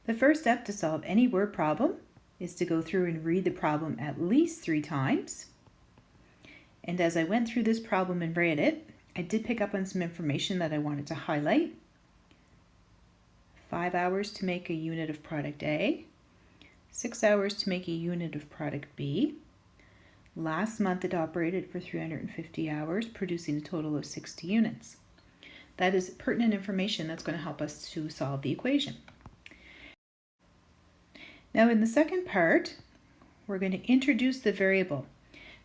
The first step to solve any word problem is to go through and read the problem at least 3 times. And as I went through this problem and read it, I did pick up on some information that I wanted to highlight. 5 hours to make a unit of product A, 6 hours to make a unit of product B. Last month it operated for 350 hours, producing a total of 60 units. That is pertinent information that's going to help us to solve the equation. Now in the second part, we're going to introduce the variable.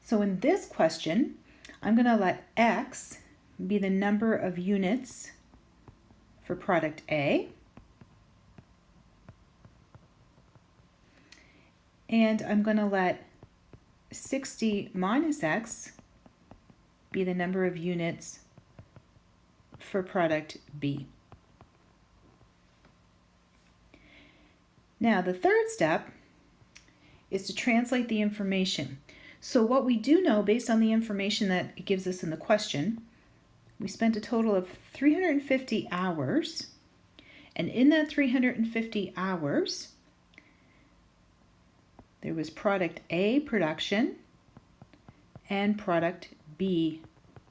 So in this question, I'm going to let X be the number of units for product A, and I'm going to let 60 minus X be the number of units for product B. Now the third step is to translate the information. So what we do know based on the information that it gives us in the question, we spent a total of 350 hours, and in that 350 hours there was product A production and product B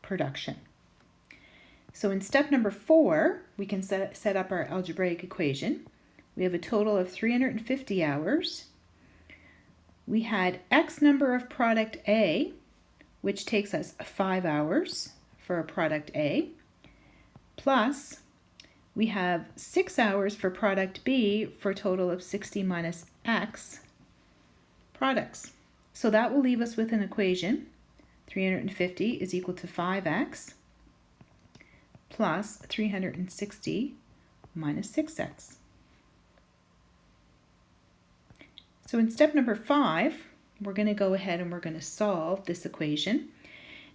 production. So in step number 4, we can set up our algebraic equation. We have a total of 350 hours. We had X number of product A, which takes us 5 hours for a product A, plus we have 6 hours for product B for a total of 60 minus X products. So that will leave us with an equation. 350 is equal to 5X plus 360 minus 6X. So in step number 5, we're going to go ahead and we're going to solve this equation.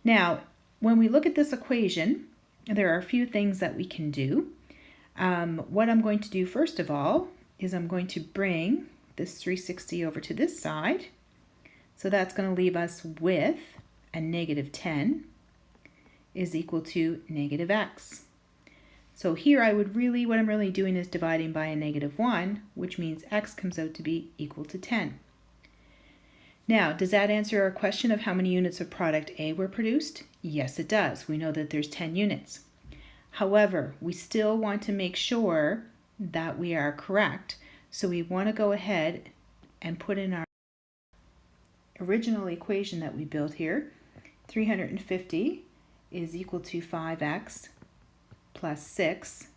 Now, when we look at this equation, there are a few things that we can do. What I'm going to do first of all is I'm going to bring this 360 over to this side. So that's going to leave us with a negative 10 is equal to negative X. So here what I'm really doing is dividing by a negative 1, which means X comes out to be equal to 10. Now, does that answer our question of how many units of product A were produced? Yes, it does. We know that there's 10 units. However, we still want to make sure that we are correct. So we want to go ahead and put in our original equation that we built here. 350 is equal to 5X plus 6,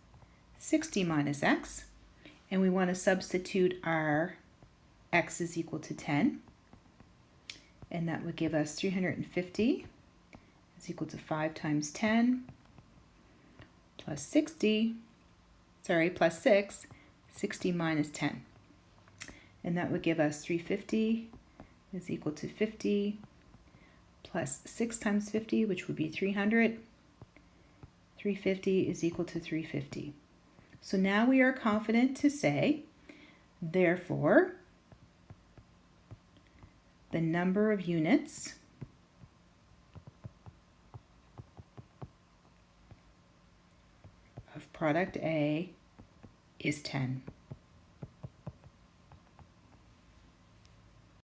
60 minus X, and we want to substitute our X is equal to 10, and that would give us 350 is equal to 5 times 10 plus 6, 60 minus 10, and that would give us 350 is equal to 50 plus 6 times 50, which would be 300. 350 is equal to 350. So now we are confident to say, therefore, the number of units of product A is 10.